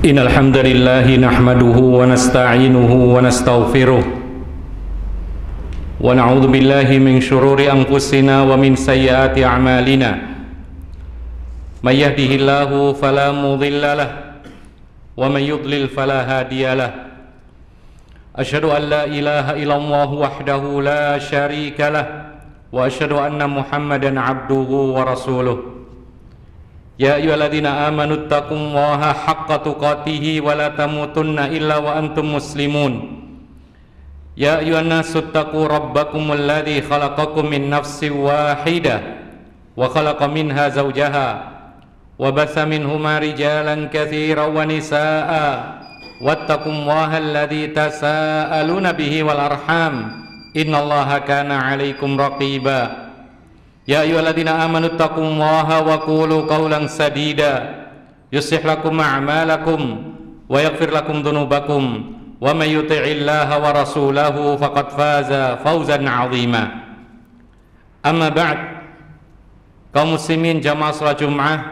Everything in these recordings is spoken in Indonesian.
Innal hamdalillah nahmaduhu wa nasta'inuhu wa nastaghfiruh wa na'udzu billahi min shururi anfusina wa min sayyiati a'malina. May yahdihillahu fala mudilla lahu wa may yudlil fala hadiya lahu. Asyhadu an la ilaha illallah wahdahu la syarika lahu wa asyhadu anna Muhammadan 'abduhu wa rasuluh. Ya ayyuhalladzina amanu taqullaha haqqa tuqatih wa la tamutunna illa wa antum muslimun. Ya ayyuhan nasu taqu rabbakumul ladzi khalaqakum min nafsin wahidah wa khalaqa minha zawjaha wa batha minhuma rijalan katsiran wa nisaa'a wattaqullaha alladzi tasaaluna bihi wal arham innallaha kana 'alaikum raqiba. Ya ayyuhalladzina amanu taqullaha wa qulu qawlan sadida yuslih lakum a'malakum wa yaghfir lakum dhunubakum wa may yuti'illaha wa rasulahu faqad faza fawzan 'azima. Amma ba'd, kaum muslimin jamaah salat Jumat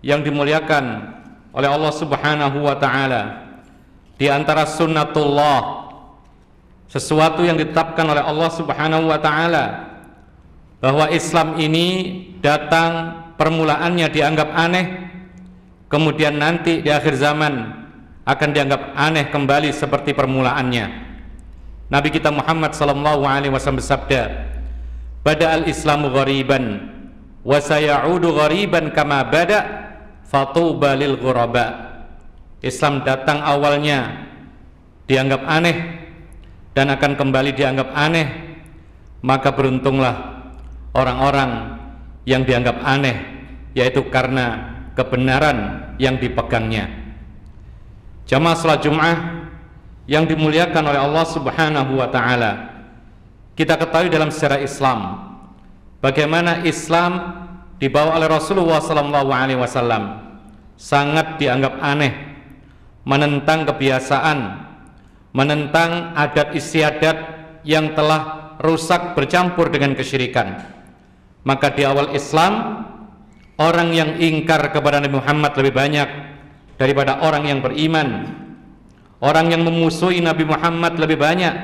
yang dimuliakan oleh Allah Subhanahu wa taala, di antara sunnatullah, sesuatu yang ditetapkan oleh Allah Subhanahu wa taala, bahwa Islam ini datang permulaannya dianggap aneh, kemudian nanti di akhir zaman akan dianggap aneh kembali seperti permulaannya. Nabi kita Muhammad sallallahu alaihi wasallam bersabda, "Bada'al Islamu ghariban wa sayaudu ghariban kama bada' fatuba lil ghuraba." Islam datang awalnya dianggap aneh dan akan kembali dianggap aneh, maka beruntunglah orang-orang yang dianggap aneh, yaitu karena kebenaran yang dipegangnya. Jamaah salat Jumat yang dimuliakan oleh Allah Subhanahu wa taala, kita ketahui dalam sejarah Islam bagaimana Islam dibawa oleh Rasulullah sallallahu alaihi wasallam sangat dianggap aneh, menentang kebiasaan, menentang adat istiadat yang telah rusak bercampur dengan kesyirikan. Maka di awal Islam, orang yang ingkar kepada Nabi Muhammad lebih banyak daripada orang yang beriman. Orang yang memusuhi Nabi Muhammad lebih banyak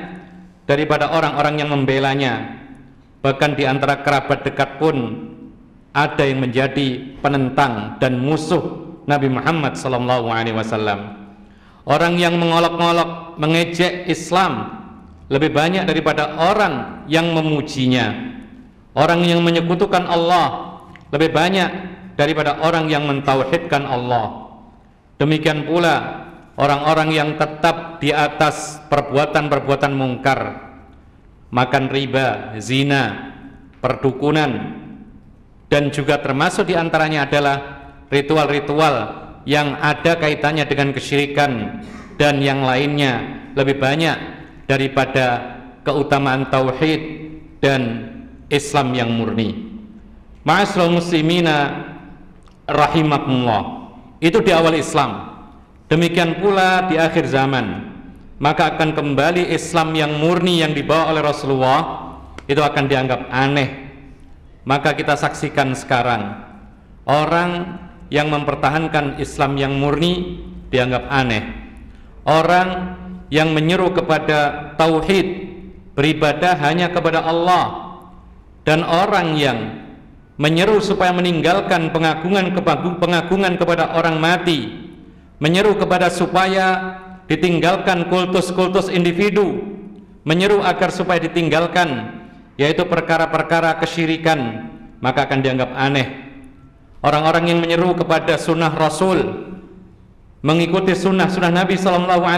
daripada orang-orang yang membelanya. Bahkan di antara kerabat dekat pun ada yang menjadi penentang dan musuh Nabi Muhammad SAW. Orang yang mengolok-olok, mengejek Islam lebih banyak daripada orang yang memujinya. Orang yang menyekutukan Allah lebih banyak daripada orang yang mentauhidkan Allah. Demikian pula orang-orang yang tetap di atas perbuatan-perbuatan mungkar, makan riba, zina, perdukunan, dan juga termasuk diantaranya adalah ritual-ritual yang ada kaitannya dengan kesyirikan dan yang lainnya lebih banyak daripada keutamaan tauhid dan Islam yang murni. Ma'asyiral muslimina rahimakumullah, itu di awal Islam. Demikian pula di akhir zaman, maka akan kembali Islam yang murni yang dibawa oleh Rasulullah itu akan dianggap aneh. Maka kita saksikan sekarang orang yang mempertahankan Islam yang murni dianggap aneh. Orang yang menyeru kepada tauhid, beribadah hanya kepada Allah, dan orang yang menyeru supaya meninggalkan pengagungan kepada orang mati, menyeru kepada supaya ditinggalkan kultus-kultus individu, menyeru agar supaya ditinggalkan yaitu perkara-perkara kesyirikan, maka akan dianggap aneh. Orang-orang yang menyeru kepada sunnah Rasul, mengikuti sunnah Nabi SAW,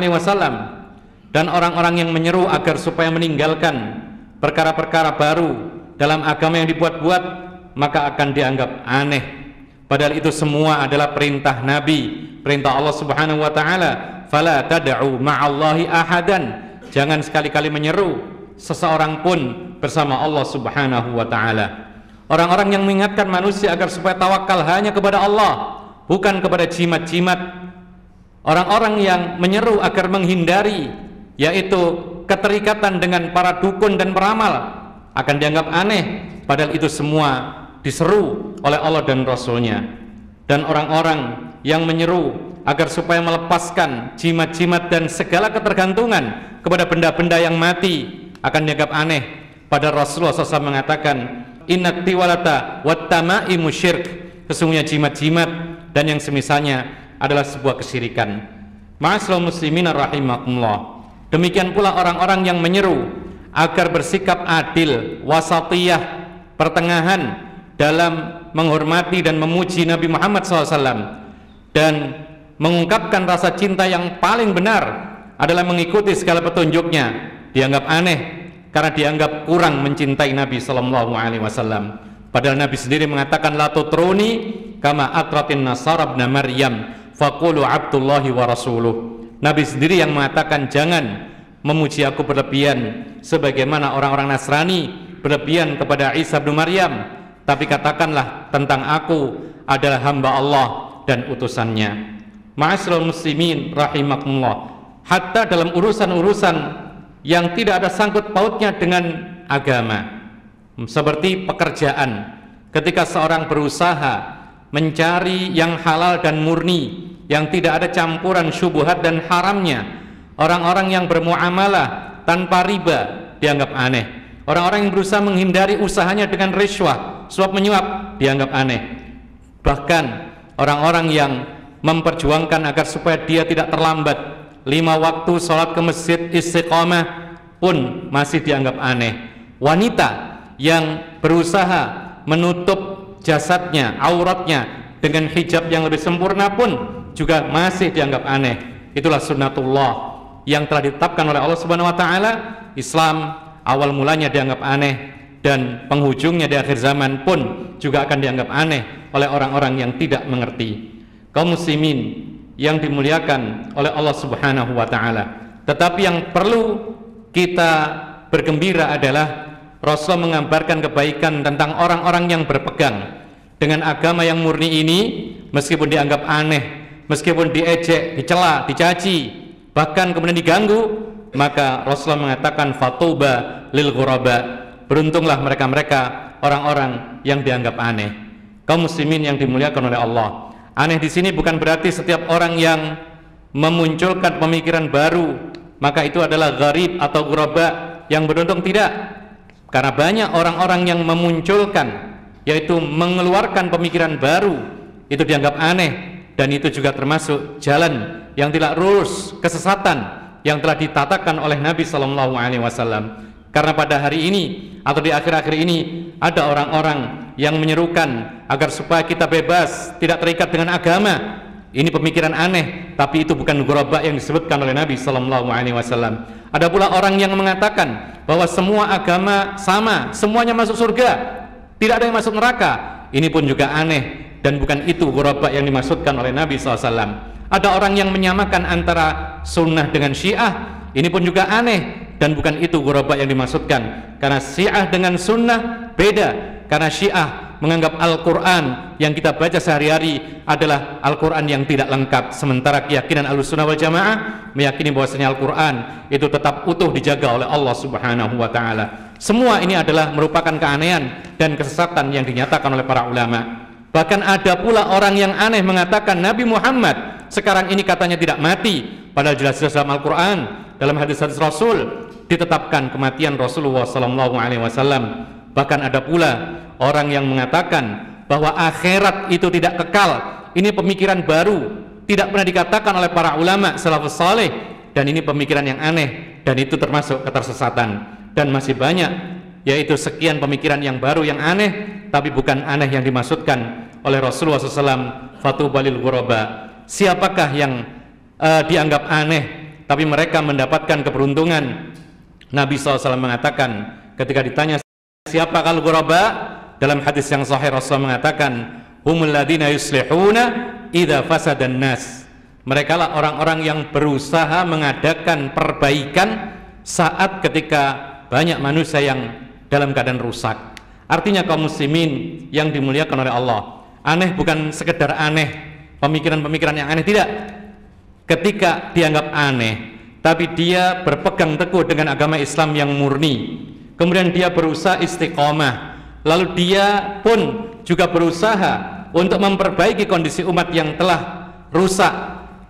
dan orang-orang yang menyeru agar supaya meninggalkan perkara-perkara baru dalam agama yang dibuat-buat, maka akan dianggap aneh. Padahal itu semua adalah perintah Nabi, perintah Allah Subhanahu wa taala, fala tad'u ma'allahi ahadan. Jangan sekali-kali menyeru seseorang pun bersama Allah Subhanahu wa taala. Orang-orang yang mengingatkan manusia agar supaya tawakal hanya kepada Allah, bukan kepada jimat-jimat. Orang-orang yang menyeru agar menghindari yaitu keterikatan dengan para dukun dan peramal, akan dianggap aneh. Padahal itu semua diseru oleh Allah dan Rasulnya. Dan orang-orang yang menyeru agar supaya melepaskan jimat-jimat dan segala ketergantungan kepada benda-benda yang mati akan dianggap aneh. Padahal Rasulullah SAW mengatakan, innat tiwalata wattamaimu syirk, sesungguhnya jimat-jimat dan yang semisalnya adalah sebuah kesyirikan. Ma'asyiral muslimin rahimakumullah. Demikian pula orang-orang yang menyeru agar bersikap adil, wasatiyah, pertengahan dalam menghormati dan memuji Nabi Muhammad SAW dan mengungkapkan rasa cinta yang paling benar adalah mengikuti segala petunjuknya, dianggap aneh karena dianggap kurang mencintai Nabi SAW. Padahal Nabi sendiri mengatakan, la tutruni kama atratin nasara ibn Maryam faqulu abdullahi wa rasuluh. Nabi sendiri yang mengatakan, jangan memuji aku berlebihan sebagaimana orang-orang Nasrani berlebihan kepada Isa bin Maryam, tapi katakanlah tentang aku adalah hamba Allah dan utusannya. Ma'asyiral muslimin rahimakumullah. Hatta dalam urusan-urusan yang tidak ada sangkut pautnya dengan agama, seperti pekerjaan, ketika seorang berusaha mencari yang halal dan murni, yang tidak ada campuran syubhat dan haramnya, orang-orang yang bermuamalah tanpa riba dianggap aneh. Orang-orang yang berusaha menghindari usahanya dengan riswah, suap menyuap, dianggap aneh. Bahkan orang-orang yang memperjuangkan agar supaya dia tidak terlambat 5 waktu sholat ke masjid istiqamah pun masih dianggap aneh. Wanita yang berusaha menutup jasadnya, auratnya dengan hijab yang lebih sempurna pun juga masih dianggap aneh. Itulah sunnatullah yang telah ditetapkan oleh Allah Subhanahu wa taala. Islam awal mulanya dianggap aneh dan penghujungnya di akhir zaman pun juga akan dianggap aneh oleh orang-orang yang tidak mengerti. Kaum muslimin yang dimuliakan oleh Allah Subhanahu wa taala. Tetapi yang perlu kita bergembira adalah Rasulullah menggambarkan kebaikan tentang orang-orang yang berpegang dengan agama yang murni ini, meskipun dianggap aneh, meskipun diejek, dicela, dicaci, bahkan kemudian diganggu, maka Rasulullah mengatakan fatuba lil ghuraba, beruntunglah mereka-mereka orang-orang yang dianggap aneh. Kaum muslimin yang dimuliakan oleh Allah, aneh di sini bukan berarti setiap orang yang memunculkan pemikiran baru maka itu adalah gharib atau ghuraba yang beruntung, tidak. Karena banyak orang-orang yang memunculkan, yaitu mengeluarkan pemikiran baru, itu dianggap aneh, dan itu juga termasuk jalan yang tidak lurus, kesesatan yang telah ditatakan oleh Nabi SAW. Karena pada hari ini atau di akhir-akhir ini ada orang-orang yang menyerukan agar supaya kita bebas, tidak terikat dengan agama. Ini pemikiran aneh, tapi itu bukan ghuraba yang disebutkan oleh Nabi SAW. Ada pula orang yang mengatakan bahwa semua agama sama, semuanya masuk surga, tidak ada yang masuk neraka. Ini pun juga aneh, dan bukan itu ghuraba yang dimaksudkan oleh Nabi SAW. Ada orang yang menyamakan antara sunnah dengan syiah, ini pun juga aneh, dan bukan itu ghuraba yang dimaksudkan. Karena syiah dengan sunnah beda. Karena syiah menganggap Al-Quran yang kita baca sehari-hari adalah Al-Quran yang tidak lengkap, sementara keyakinan Ahlussunnah wal Jamaah meyakini bahwasanya Al-Quran itu tetap utuh dijaga oleh Allah Subhanahu wa taala. Semua ini adalah merupakan keanehan dan kesesatan yang dinyatakan oleh para ulama. Bahkan ada pula orang yang aneh mengatakan Nabi Muhammad sekarang ini katanya tidak mati, padahal jelas-jelas dalam Al-Quran, dalam hadis-hadis Rasul ditetapkan kematian Rasulullah SAW. Bahkan ada pula orang yang mengatakan bahwa akhirat itu tidak kekal. Ini pemikiran baru, tidak pernah dikatakan oleh para ulama salafus saleh, dan ini pemikiran yang aneh, dan itu termasuk ketersesatan. Dan masih banyak, yaitu sekian pemikiran yang baru yang aneh, tapi bukan aneh yang dimaksudkan oleh Rasulullah SAW. Fatubalil ghuraba, siapakah yang dianggap aneh tapi mereka mendapatkan keberuntungan? Nabi SAW mengatakan ketika ditanya siapa kal ghuraba, dalam hadis yang sahih Rasulullah mengatakan humul ladina yuslihuna idza fasadan nas, mereka lah orang-orang yang berusaha mengadakan perbaikan saat ketika banyak manusia yang dalam keadaan rusak. Artinya kaum muslimin yang dimuliakan oleh Allah, aneh bukan sekedar aneh, pemikiran-pemikiran yang aneh, tidak. Ketika dianggap aneh tapi dia berpegang teguh dengan agama Islam yang murni, kemudian dia berusaha istiqomah, lalu dia pun juga berusaha untuk memperbaiki kondisi umat yang telah rusak,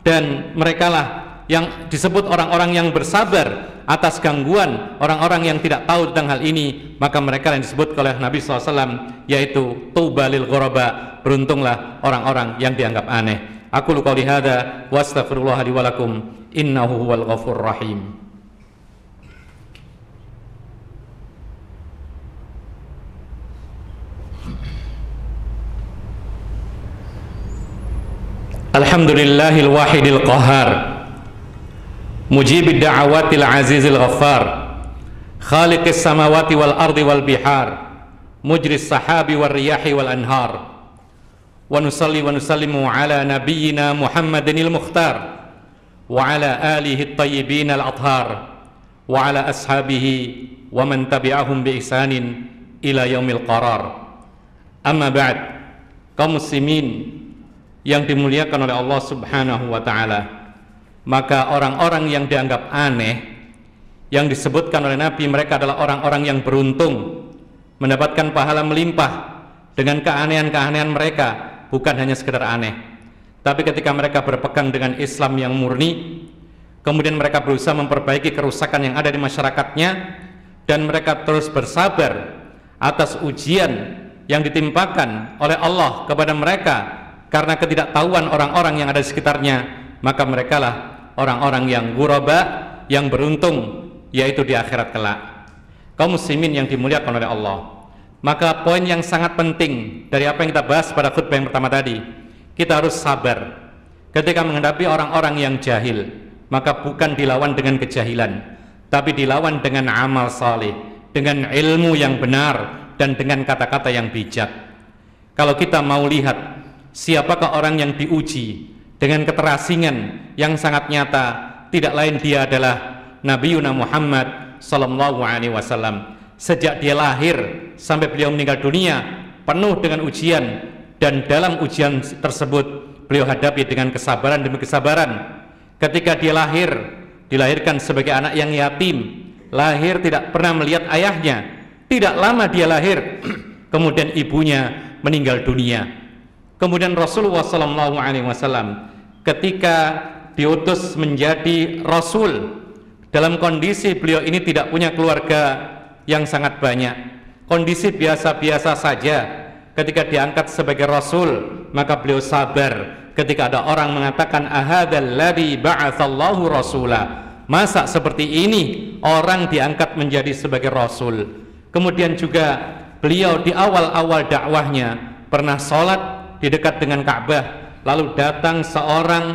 dan merekalah yang disebut orang-orang yang bersabar atas gangguan orang-orang yang tidak tahu tentang hal ini. Maka mereka yang disebut oleh Nabi SAW, yaitu tuba lil ghuraba, beruntunglah orang-orang yang dianggap aneh. Aku qouli hadza wa astaghfirullah li wa lakum innahu huwal ghafurur rahim. Alhamdulillahil wahidil qahhar, mujibid da'awatil azizil ghaffar, khaliqis samawati wal ardi wal bihar, mujris sahabi wal riyahi wal anhar. Wa nusalli wa nusallimu ala nabiyyina Muhammadinil mukhtar wa ala alihi at-tayyibin al-athhar wa ala ashabihi wa man tabi'ahum bi ihsanin ila yaumil qarar. Amma ba'd, kaum muslimin yang dimuliakan oleh Allah Subhanahu wa ta'ala, maka orang-orang yang dianggap aneh yang disebutkan oleh Nabi, mereka adalah orang-orang yang beruntung mendapatkan pahala melimpah dengan keanehan-keanehan mereka. Bukan hanya sekedar aneh, tapi ketika mereka berpegang dengan Islam yang murni, kemudian mereka berusaha memperbaiki kerusakan yang ada di masyarakatnya, dan mereka terus bersabar atas ujian yang ditimpakan oleh Allah kepada mereka karena ketidaktahuan orang-orang yang ada di sekitarnya, maka merekalah orang-orang yang ghuraba, yang beruntung, yaitu di akhirat kelak. Kaum muslimin yang dimuliakan oleh Allah, maka poin yang sangat penting dari apa yang kita bahas pada khutbah yang pertama tadi, kita harus sabar ketika menghadapi orang-orang yang jahil. Maka bukan dilawan dengan kejahilan, tapi dilawan dengan amal saleh, dengan ilmu yang benar, dan dengan kata-kata yang bijak. Kalau kita mau lihat siapakah orang yang diuji dengan keterasingan yang sangat nyata, tidak lain dia adalah Nabiuna Muhammad sallallahu alaihi wasallam. Sejak dia lahir sampai beliau meninggal dunia penuh dengan ujian, dan dalam ujian tersebut beliau hadapi dengan kesabaran demi kesabaran. Ketika dia lahir, dilahirkan sebagai anak yang yatim, lahir tidak pernah melihat ayahnya. Tidak lama dia lahir kemudian ibunya meninggal dunia. Kemudian Rasulullah SAW ketika diutus menjadi Rasul, dalam kondisi beliau ini tidak punya keluarga yang sangat banyak, kondisi biasa-biasa saja. Ketika diangkat sebagai Rasul, maka beliau sabar ketika ada orang mengatakan ahadzal ladzi ba'atsallahu rasula, masa seperti ini orang diangkat menjadi sebagai Rasul. Kemudian juga beliau di awal-awal dakwahnya pernah sholat di dekat dengan Ka'bah, lalu datang seorang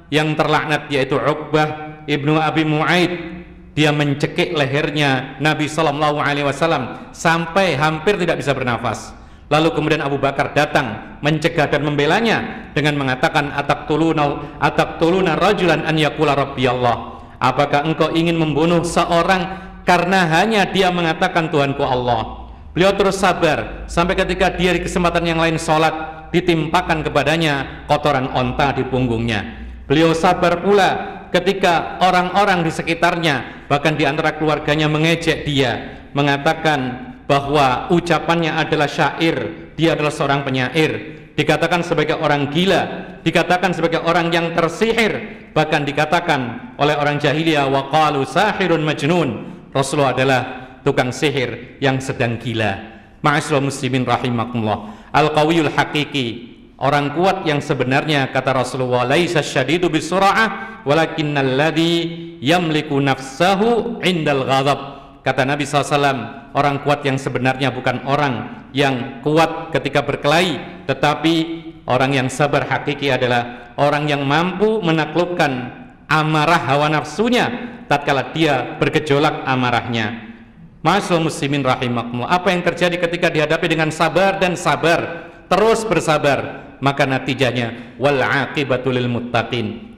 yang terlaknat, yaitu Uqbah ibnu Abi Mu'aid. Dia mencekik lehernya Nabi SAW sampai hampir tidak bisa bernafas. Lalu kemudian Abu Bakar datang mencegah dan membelanya dengan mengatakan ataktuluna rajulan an yaqula rabbiyallah, apakah engkau ingin membunuh seorang karena hanya dia mengatakan Tuhanku Allah? Beliau terus sabar sampai ketika dia di kesempatan yang lain sholat, ditimpakan kepadanya kotoran onta di punggungnya. Beliau sabar pula ketika orang-orang di sekitarnya, bahkan di antara keluarganya, mengejek dia, mengatakan bahwa ucapannya adalah syair, dia adalah seorang penyair, dikatakan sebagai orang gila, dikatakan sebagai orang yang tersihir, bahkan dikatakan oleh orang jahiliyah wa qalu sahirun majnun, Rasulullah adalah tukang sihir yang sedang gila. Ma'asyiral muslimin rahimakumullah, al-qawiyul haqiqi, orang kuat yang sebenarnya, kata Rasulullah, laisa syadidu bisura'ah walakinnal ladzi yamliku nafsahu indal ghadab. Kata Nabi SAW, orang kuat yang sebenarnya bukan orang yang kuat ketika berkelahi, tetapi orang yang sabar hakiki adalah orang yang mampu menaklukkan amarah hawa nafsunya tatkala dia bergejolak amarahnya. Ma'asyiral muslimin rahimakumullah, apa yang terjadi ketika dihadapi dengan sabar dan sabar, terus bersabar, maka natijahnya wal aqibatu lil muttaqin,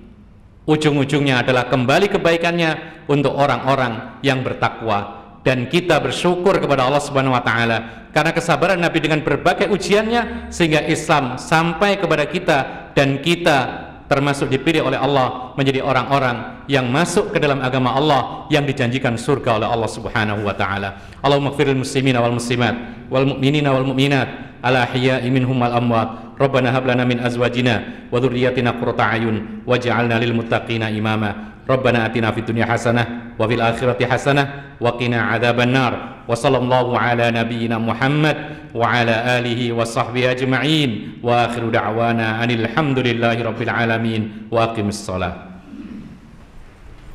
ujung-ujungnya adalah kembali kebaikannya untuk orang-orang yang bertakwa. Dan kita bersyukur kepada Allah Subhanahu wa taala karena kesabaran Nabi dengan berbagai ujiannya, sehingga Islam sampai kepada kita, dan kita termasuk dipilih oleh Allah menjadi orang-orang yang masuk ke dalam agama Allah yang dijanjikan surga oleh Allah Subhanahu wa taala. Allahumma ighfiril muslimina wal muslimat wal mu'minina wal mu'minat al-ahya'i minhum wal amwat. Rabbana hab lana min azwajina wa dhurriyyatina qurrata a'yun waj'alna lil muttaqina imama. Rabbana atina fid dunya hasanah wa fil akhirati hasanah wa qina adzabannar. Wa sallallahu ala nabiyyina Muhammad wa ala alihi wa sahbihi ajma'in. Wa akhiru da'wana anil hamdulillahi rabbil alamin. Wa aqimis shalah.